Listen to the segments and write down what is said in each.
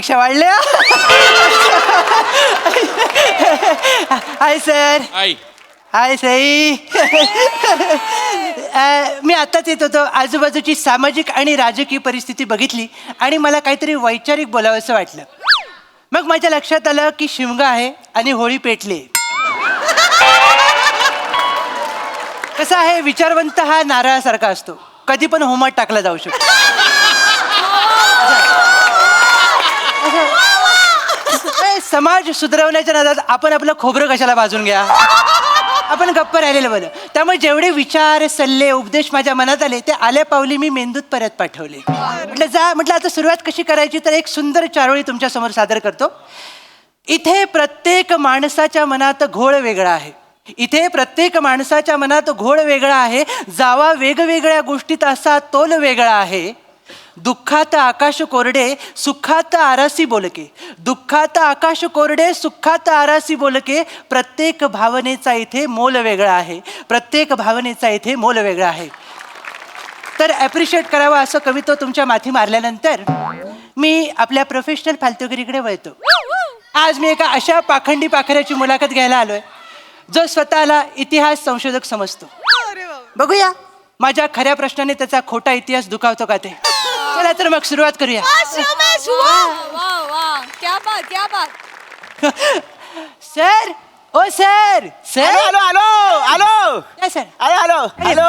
कशा वाढल्या? Hi sir. हाय सई. मी आत्ताच येत होतो. आजूबाजूची सामाजिक आणि राजकीय परिस्थिती बघितली आणि मला काहीतरी वैचारिक बोलावंसं वाटलं. मग माझ्या लक्षात आलं की शिमगा आहे आणि होळी पेटली. कसं आहे, विचारवंत हा नारळासारखा असतो, कधी पण होमात टाकला जाऊ शकतो. समाज सुधारवण्याच्या नादात आपण आपलं खोबरं कशाला भाजून घ्या. आपण गप्प राहिलेलं बरं. त्यामुळे जेवढे विचार, सल्ले, उपदेश माझ्या मनात आले ते आल्या पावली मी मेंदूत परत पाठवले. म्हटलं आता सुरुवात कशी करायची, तर एक सुंदर चारोळी तुमच्या समोर सादर करतो. इथे प्रत्येक माणसाच्या मनात घोळ वेगळा आहे. इथे प्रत्येक माणसाच्या मनात घोळ वेगळा आहे. जावा वेगवेगळ्या गोष्टीत असा तोल वेगळा आहे. दुःखात आकाश कोरडे, सुखात आरासी बोलके. दुःखात आकाश कोरडे, सुखात आरासी बोलके. प्रत्येक भावनेचा इथे मोल वेगळा आहे. प्रत्येक भावनेचा इथे मोल वेगळा आहे. तर ॲप्रिशिएट करावं असं कवित्व तुमच्या माथी मारल्यानंतर मी आपल्या प्रोफेशनल फालतुगिरीकडे वळतो. आज मी एका अशा पाखंडी पाखऱ्याची मुलाखत घ्यायला आलोय जो स्वतःला इतिहास संशोधक समजतो. बघूया माझ्या खऱ्या प्रश्नाने त्याचा खोटा इतिहास दुखावतो का ते. चला तर मग सुरुवात करूया. सर, ओ sir. Sir, hello hello hello sir. Hello hello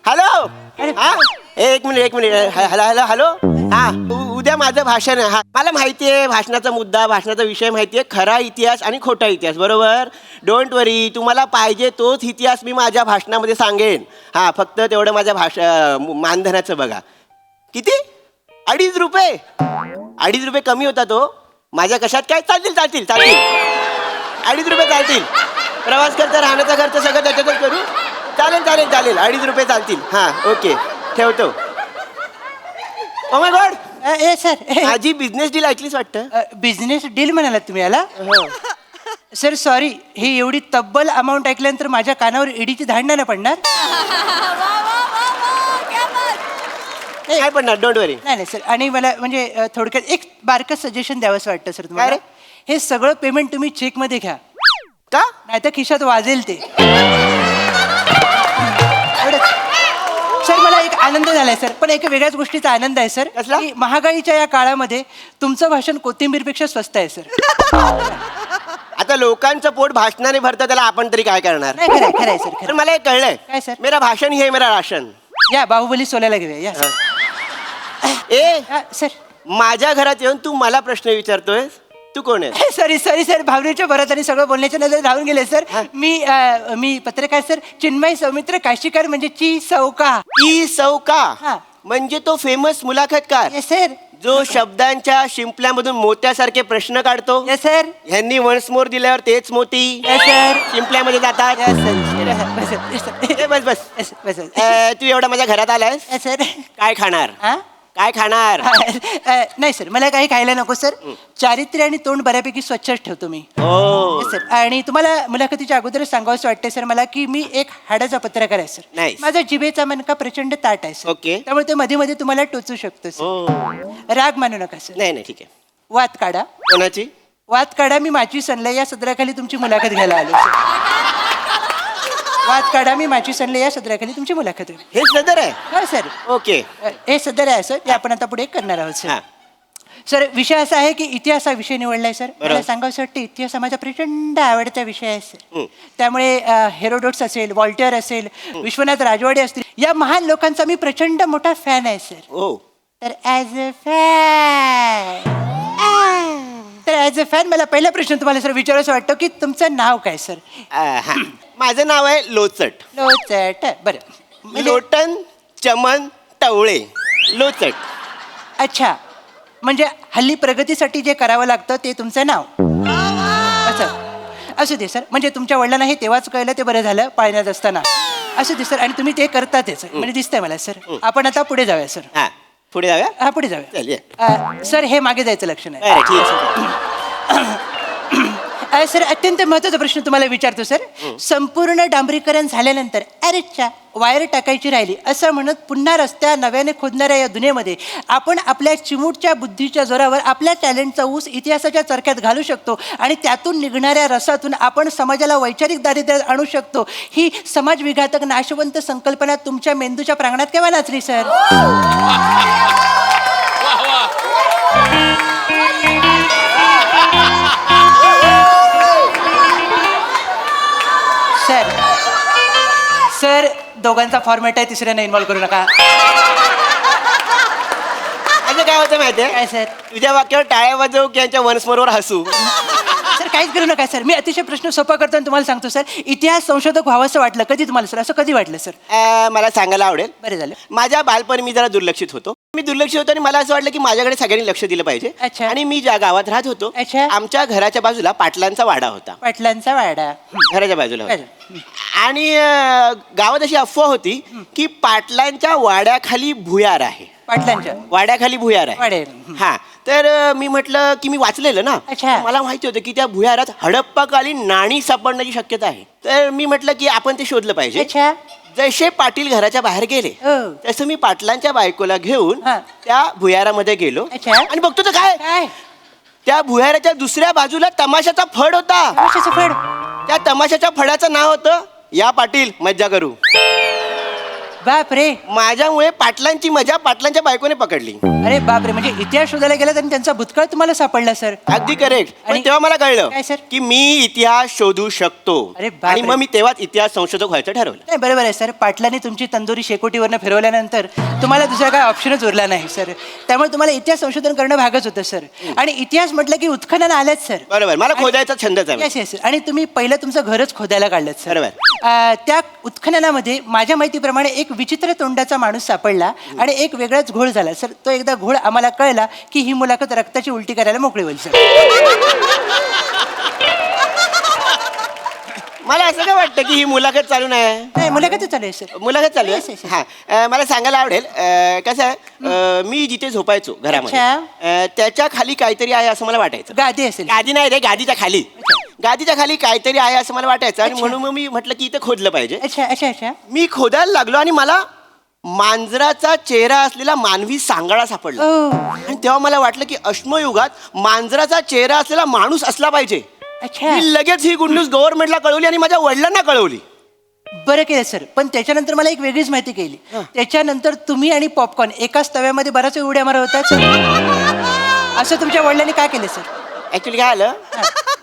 hello hello. एक मिनिट हॅलो हॅलो हॅलो. हा, उद्या माझं भाषण आहे. मला माहिती आहे भाषणाचा मुद्दा, भाषणाचा विषय माहिती आहे, खरा इतिहास आणि खोटा इतिहास, बरोबर. डोंट वरी, तुम्हाला पाहिजे तोच इतिहास मी माझ्या भाषणामध्ये सांगेन. हा, फक्त तेवढं माझ्या मानधनाचं बघा. किती? 2.5 रुपये. 2.5 रुपये कमी होता तो. माझ्या कशात काय चालतील 2.5 रुपये चालतील. प्रवास खर्च, राहण्याचा खर्च सगळं त्याच्यातच करू. चालेल 2.5 रुपये चालतील. हां, ओके, ठेवतो. Oh my God. A sir, माझी बिझनेस डील ऐकलीच वाटतं. बिझनेस डील म्हणालात तुम्ही याला? सर सॉरी, ही एवढी तब्बल अमाऊंट ऐकल्यानंतर माझ्या कानावर ईडीची धाड नाही पडणार? काय पडणार, डोंट वरी. नाही सर. आणि मला म्हणजे थोडक्यात एक बारकं सजेशन द्यावंसं वाटतं सर तुम्हाला. हे सगळं पेमेंट तुम्ही चेकमध्ये घ्या, का? नाही तर खिशात वाजेल ते. सर मला एक आनंद झालाय सर, पण एका वेगळ्याच गोष्टीचा आनंद आहे सर. की महागाईच्या या काळामध्ये तुमचं भाषण कोथिंबीरपेक्षा स्वस्त आहे सर. आता लोकांचं पोट भाषणाने भरतं, त्याला आपण तरी काय करणार. खरंय सर. तर मला एक कळलंय. काय सर? मेरा भाषण ही है मेरा राशन. या बाहुबली सोलायला घेऊया या. सर, माझ्या घरात येऊन तू मला प्रश्न विचारतोय, तू कोण आहे? सॉरी सर, भावनेच्या भरात आणि सगळं बोलण्याच्या नजर धावून गेले सर. मी पत्रकार सर, चिन्मय सौमित्र काशीकर, म्हणजे ची सौका. म्हणजे तो फेमस मुलाखतकार सर, जो शब्दांच्या शिंपल्यामधून मोत्यासारखे प्रश्न काढतो. सर. ह्यांनी वन्स मोर दिल्यावर तेच मोती सर शिंपल्यामध्ये जातात. बस. तू एवढा माझ्या घरात आलायस, सर. काय खाणार? काय खाणार? नाही सर, मला काही खायला नको सर. चारित्र्य आणि तोंड बऱ्यापैकी स्वच्छच ठेवतो मी. सर, आणि तुम्हाला मुलाखतीच्या अगोदरच सांगावंसं वाटतं सर मला की मी एक हाडाचा पत्रकार आहे सर. माझा जिभेचा मनका प्रचंड ताट आहे सर. ओके. त्यामुळे ते मध्ये मध्ये तुम्हाला टोचू शकतो सर. राग मानू नका सर. नाही ठीक आहे. वाद काढा. कोणाची वाद काढा? मी माझी सनलय या सदराखाली तुमची मुलाखत घ्यायला आलो सर. वाद काढा, मी माझी सनलय या सदराखाली तुमची मुलाखत. हे सदर आहे? हो सर. ओके. हे सदर आहे सर, ते आपण आता पुढे करणार आहोत सर. सर, विषय असा आहे की इतिहास हा विषय निवडलाय सर. मला सांगावंसं वाटतं, इतिहास हा माझा प्रचंड आवडता विषय आहे सर. त्यामुळे हेरोडोट्स असेल, वॉल्टर असेल, विश्वनाथ राजवाडे असतील, या महान लोकांचा मी प्रचंड मोठा फॅन आहे सर. तर ॲज अ फॅन मला पहिला प्रश्न तुम्हाला सर विचारायचं वाटतं की तुमचं नाव काय सर? माझं नाव आहे लोचट. लोचट, बरं. लोटन चमन टवळे, लोचट. अच्छा, म्हणजे हल्ली प्रगतीसाठी जे करावं लागतं ते तुमचं नाव. असू दे सर. म्हणजे तुमच्या वडिलांना हे तेव्हाच कळलं, ते बरं झालं पाळण्यात असताना. असू दे सर. आणि तुम्ही ते करतातच म्हणजे दिसतंय मला सर. आपण आता पुढे जाऊया सर. पुढे जाऊया. हा, पुढे जाऊया सर. हे मागे जायचं लक्षण आहे. सर अत्यंत महत्वाचा प्रश्न तुम्हाला विचारतो सर. संपूर्ण डांबरीकरण झाल्यानंतर अरेच्या वायर टाकायची राहिली असं म्हणत पुन्हा रस्त्या नव्याने खोदणाऱ्या या दुनियेमध्ये आपण आपल्या चिमूटच्या बुद्धीच्या जोरावर आपल्या टॅलेंटचा ऊस इतिहासाच्या चरख्यात घालू शकतो आणि त्यातून निघणाऱ्या रसातून आपण समाजाला वैचारिक दारिद्र्यात आणू शकतो. ही समाज विघातक नाशवंत संकल्पना तुमच्या मेंदूच्या प्रांगणात केव्हा नाचली सर? सर सर दोघांचा फॉर्मॅट आहे, तिसऱ्याने इन्व्हॉल्व करू नका. असं काय होतं माहितीये काय सर? तुझ्या वाक्यावर टाळ्या वाजवू की यांच्या वनस्मोरवर हसू? सर काहीच करू नका सर. मी अतिशय प्रश्न सोपा करतो आणि तुम्हाला सांगतो सर. इतिहास संशोधक व्हावंसं वाटलं कधी तुम्हाला सर? असं कधी वाटलं सर? मला सांगायला आवडेल. बरं झालं. माझ्या बालपणी मी जरा दुर्लक्षित होतो. मी दुर्लक्षित होतो आणि मला असं वाटलं की माझ्याकडे सगळ्यांनी लक्ष दिलं पाहिजे. अच्छा. आणि मी ज्या गावात राहत होतो अच्छा. आमच्या घराच्या बाजूला पाटलांचा वाडा होता. पाटलांचा वाडा. घराच्या बाजूला होता. बरं. आणि गावात अशी अफवा होती की पाटलांच्या वाड्याखाली भुयार आहे. पाटलांच्या वाड्याखाली भुयार आहे. वाडे. हा तर मी म्हटलं की मी वाचलेलं ना. अच्छा. मला माहिती होतं की त्या भुयारात हडप्पाकालीन नाणी सापडण्याची शक्यता आहे. तर मी म्हटलं की आपण ते शोधलं पाहिजे. अच्छा. जसे पाटील घराच्या बाहेर गेले हो. तसं मी पाटलांच्या बायकोला घेऊन हा. त्या भुयारामध्ये गेलो. अच्छा. आणि बघतो तर काय काय? त्या भुयाराच्या दुसऱ्या बाजूला तमाशाचा फड होता. कशाचं फड? त्या तमाशाच्या फडाचं नाव होतं या पाटील मज्जा करू. बाप रे. माझ्यामुळे पाटलांची मजा पाटलांच्या बायकोने पकडली. अरे बाप रे. म्हणजे इतिहास शोधायला गेला आणि त्यांचा भूतकाळ तुम्हाला सापडला सर? अगदी करेक्ट. पण आणि- तेव्हा मला कळलं काय सर? की मी इतिहास शोधू शकतो. अरे बापरे. आणि मग मी तेव्हाच इतिहास संशोधक व्हायचं ठरवलं. नाही बरोबर आहे सर. पाटलांनी तुमची तंदुरी शेकोटीवरनं फिरवल्यानंतर तुम्हाला दुसरा काय ऑप्शनच उरला नाही सर. त्यामुळे तुम्हाला इतिहास संशोधन करणं भागच होतं सर. आणि इतिहास म्हटलं की उत्खनन आलंच सर. बरोबर. मला खोदायचा छंदच आहे. Yes yes. आणि तुम्ही पहिलं तुमचं घरच खोदायला काढलं सर. बरोबर. त्या उत्खननामध्ये माझ्या माहितीप्रमाणे एक विचित्र तोंडाचा माणूस सापडला आणि एक वेगळाच घोळ झाला सर. तो एकदा घोळ आम्हाला कळला की ही मुलाखत रक्ताची उलटी करायला मोकळी होईल सर. मला असं काय वाटतं की ही मुलाखत चालू नाही. नाही मुलाखत चालू आहे सर. मुलाखत चालू Yes, yes, आहे. yes. हा मला सांगायला आवडेल कसं आहे मी जिथे झोपायचो घरामध्ये त्याच्या खाली काहीतरी आहे असं मला वाटायचं. गादी असेल. गादी नाही रे, गादीच्या खाली. गादीच्या खाली काहीतरी आहे असं मला वाटायचं. आणि अच्छा. म्हणून मग मी म्हटलं की इथे खोदलं पाहिजे. अच्छा अच्छा अच्छा. मी खोदायला लागलो आणि मला मांजराचा चेहरा असलेला मानवी सांगाडा सापडला. ओ. आणि तेव्हा मला वाटलं की अश्मयुगात मांजराचा चेहरा असलेला माणूस असला पाहिजे. अच्छा. मी लगेच ही गुड न्यूज गव्हर्नमेंटला कळवली आणि माझ्या वडिलांना कळवली. बरं केलं सर. पण त्याच्यानंतर मला एक वेगळीच माहिती केली. त्याच्यानंतर तुम्ही आणि पॉपकॉर्न एकाच तव्यामध्ये बराच वेळ उड्या मारत होता सर. असं तुमच्या वडिलांनी काय केलं सर? ऍक्च्युली काय आलं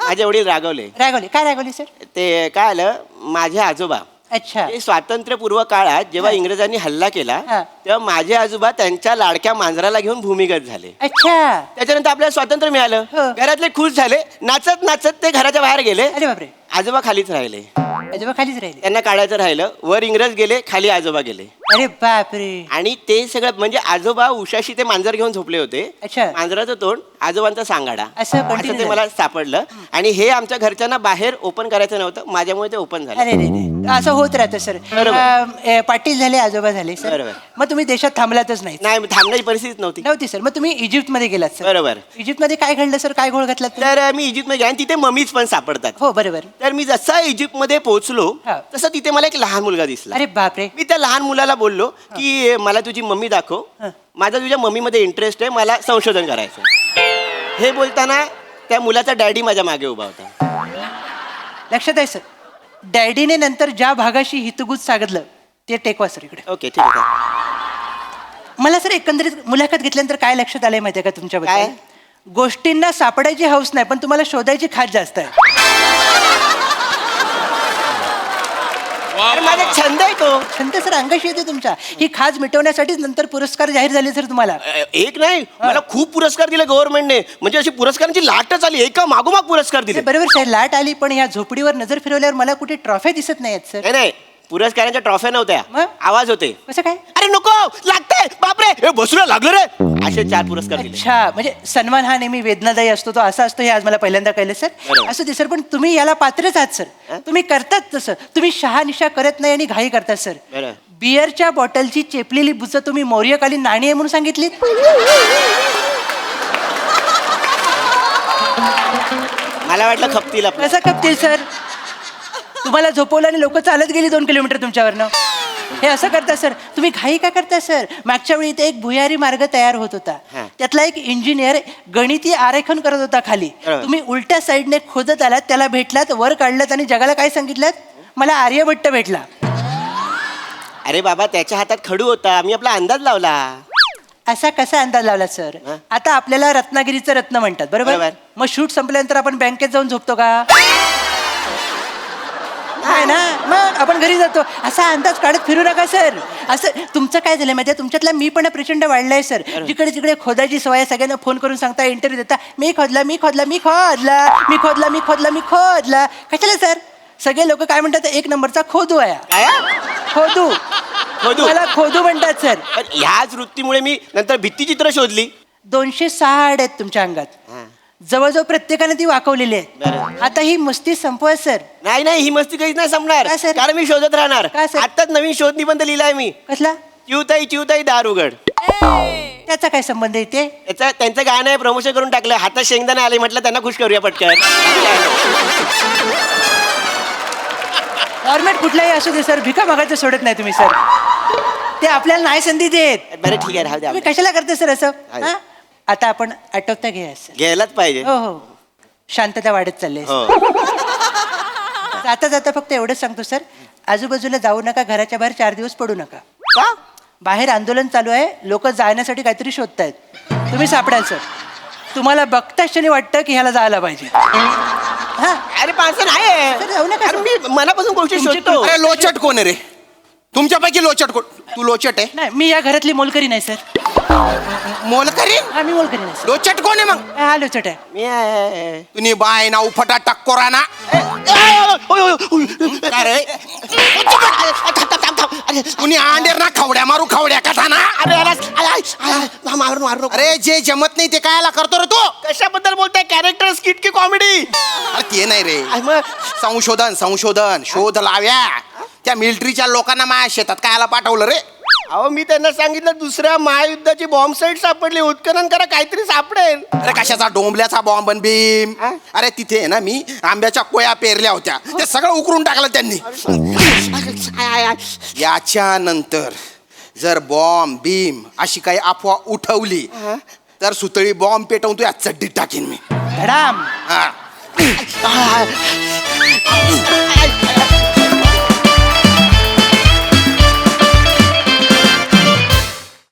माझे वडील रागवले. रागवले? काय रागवले सर? ते काय आलं माझे आजोबा अच्छा. हे स्वातंत्र्यपूर्व काळात जेव्हा इंग्रजांनी हल्ला केला हा. तेव्हा माझे आजोबा त्यांच्या लाडक्या मांजराला घेऊन भूमिगत झाले. अच्छा. त्याच्यानंतर आपल्याला स्वातंत्र्य मिळालं. हो. घरातले खुश झाले. नाचत नाचत ते घराच्या बाहेर गेले. अरे बापरे. आजोबा खालीच राहिले. आजोबा खालीच राहिले. त्यांना काढायचं राहिलं. वर इंग्रज गेले, खाली आजोबा गेले. अरे बापरे. आणि ते सगळं म्हणजे आजोबा उशाशी ते मांजर घेऊन झोपले होते. अच्छा. मांजराचं तोंड आजोबांचा सांगाडा असं continue ते मला सापडलं. आणि हे आमच्या घरच्यांना बाहेर ओपन करायचं नव्हतं. माझ्यामुळे ते ओपन झालं. अरे रे रे. असं होत राहतं सर. बरोबर. पाटील झाले, आजोबा झाले सर. बरोबर. मग तुम्ही देशात थांबलातच नाही? नाही थांबण्याची परिस्थिती नव्हती. नव्हती सर. मग तुम्ही इजिप्तमध्ये गेलात सर. बरोबर. इजिप्तमध्ये काय घडलं सर? काय घोळ घातला तुम्ही? तर मी इजिप्तमध्ये गेले आणि तिथे ममीज पण सापडतात. हो बरोबर. तर मी जसा इजिप्तमध्ये पोहोचलो हा. तसं तिथे मला एक लहान मुलगा दिसला. अरे बापरे. मी त्या लहान मुलाला बोललो की मला तुझी मम्मी दाखव. हा. माझा तुझ्या मम्मीमध्ये इंटरेस्ट आहे, मला संशोधन करायचं. हे बोलताना त्या मुलाचा डॅडी माझ्या मागे उभा होता. लक्षात आहे सर. डॅडीने नंतर ज्या भागाशी हितगुज सांगितलं ते टेकवा सर इकडे. ओके ठीक आहे. मला सर एकंदरीत मुलाखत घेतल्यानंतर काय लक्षात आलंय माहितीये का तुमच्याबद्दल? काय? गोष्टींना सापडायची हौस नाही पण तुम्हाला शोधायची खात जास्त आहे. अरे, माझा छंद आहे तो. छंद सर अंगाशी येते तुमच्या. ही खाज मिटवण्यासाठीच नंतर पुरस्कार जाहीर झाले सर तुम्हाला. एक नाही मला खूप पुरस्कार दिले गव्हर्नमेंटने. म्हणजे अशी पुरस्कारांची लाटच आली. एका मागोमाग पुरस्कार दिले. बरोबर सर. लाट आली पण ह्या झोपडीवर नजर फिरवल्यावर मला कुठे ट्रॉफी दिसत नाहीत सर. नाही पुरस्कारांच्या ट्रॉफ्या नव्हत्या. मग? आवाज होते. कसं काय? अरे नको लागतंय बापरे हे बसूला लागलं रे. असे 4 पुरस्कार दिले. अच्छा. म्हणजे सन्मान हा नेहमी वेदनादायी असतो तो असा असतो हे आज मला पहिल्यांदा कळलं सर. बरोबर. असं ते सर. पण तुम्ही याला पात्रच आहात सर. तुम्ही करतात तसं. तुम्ही शहानिशा करत नाही आणि घाई करतात सर. बरं. बियरच्या बॉटलची चेपलेली बुचं तुम्ही मौर्यकालीन नाणी आहे म्हणून सांगितलीत. मला वाटलं खपतील आपलं. कसं खपतील सर? तुम्हाला झोपवलं आणि लोक चालत गेली 2 किलोमीटर तुमच्यावरनं. हे असं करता सर? तुम्ही घाई का करता सर? मागच्या वेळी इथे एक भुयारी मार्ग तयार होत होता. हा. त्यातला एक इंजिनियर गणिती आरेखन करत होता खाली. बरोबर. तुम्ही उलट्या साईडने खोदत आलात, त्याला भेटलात, वर काढलात आणि जगाला काय सांगितलं? मला आर्यभट्ट भेटला. अरे बाबा, त्याच्या हातात खडू होता, आम्ही आपला अंदाज लावला. असा कसा अंदाज लावला सर? हा? आता आपल्याला रत्नागिरीचं रत्न म्हणतात, बरोबर? बरोबर. मग शूट संपल्यानंतर आपण बँकेत जाऊन झोपतो का? आहे ना, मग आपण घरी जातो. असा अंदाज काढत फिरू नका सर. असं तुमचं काय झालं माहिती आहे? तुमच्यातला मी पण प्रचंड वाढलाय सर. जिकडे तिकडे खोदायची सवय, सगळ्यांना फोन करून सांगता, इंटरव्ह्यू देता, मी खोदला, मी खोदला, मी खोदला, मी खोदला, मी खोदला, मी खोदला. कशाला सर? सगळे लोक काय म्हणतात? 1 नंबरचा खोदू आहे. काय? खोदू. खोदू? मला खोदू म्हणतात सर. पण ह्याच वृत्तीमुळे मी नंतर भित्तीचित्र शोधली. 206 हाड आहेत तुमच्या अंगात. हा. जवळजवळ प्रत्येकाने ती वाकवलेली आहे. बरं. आता ही मस्ती संपवा सर. नाही नाही, ही मस्ती काहीच नाही संपणार. का सर? कारण मी शोधत राहणार. का सर? आत्ताच नवीन शोध निबंध लिहिलाय मी. कसला? चिवताई चिवताई दार उघड. त्याचा काय संबंध येते? त्यांचं गाणं आहे, प्रमोशन करून टाकलं. हातात शेंगदाणे आले, म्हटलं त्यांना खुश करूया पटकन. फॉर्मॅट कुठलाही असू दे सर, भिका मागायचं सोडत नाही तुम्ही सर. ते आपल्याला नाही संधी देत. बरं ठीक आहे, राहू द्या. तुम्ही कशाला करते सर असं? आहे. हा? आता आपण आटोपता घ्या सर. घ्यायलाच पाहिजे. हो हो, शांतता वाढत चालली आहे. हो. जाता जाता फक्त एवढंच सांगतो सर, आजूबाजूला जाऊ नका, घराच्या बाहेर 4 दिवस पडू नका. का? बाहेर आंदोलन चालू आहे, लोक जाण्यासाठी काहीतरी शोधतायत. तुम्ही सापडाल सर. तुम्हाला बघताच क्षणी वाटतं की ह्याला जायला पाहिजे. हा, अरे पार्सल आहे. सर, जाऊ नका, अरे सर. मी मनापासून गोष्टी तुमची शोधतो. अरे लोचट कोण आहे रे? तुमच्यापैकी लोचट कोण? तू लोचट आहे? नाही, मी या घरातली मोलकरी नाही सर. मोलकरी? हा, मी मोलकरी नाही सर. लोचट कोण आहे मग? हा, लोचट आहे. मी आहे. तुम्ही बाय ना उफटा टक्कोरा ना. काय रे? कुणी अंडेर ना खवड्या मारू, खवड्या कथा ना. मारून मारू. अरे जे जमत नाही ते कायला करतो रे तू? कशाबद्दल बोलताय? कॅरेक्टर, स्किट की कॉमेडी? अरे ते नाही रे, मग संशोधन संशोधन शोध लाव्या. त्या मिलिटरीच्या लोकांना माझ्या शेतात कायला पाठवलं रे? अहो, मी त्यांना सांगितलं दुसऱ्या महायुद्धाची बॉम्ब साईट सापडली, उत्खनन करा, काहीतरी सापडेल. अरे कशाचा डोंबल्याचा बॉम्ब आणि भीम? हा? अरे तिथे आहे ना, मी आंब्याच्या कोया पेरल्या होत्या, ते सगळं उकरून टाकलं त्यांनी. याच्यानंतर जर बॉम्ब भीम अशी काही अफवा उठवली तर सुतळी बॉम्ब पेटवून तू या चड्डीत टाकीन मी. धडाम. हा.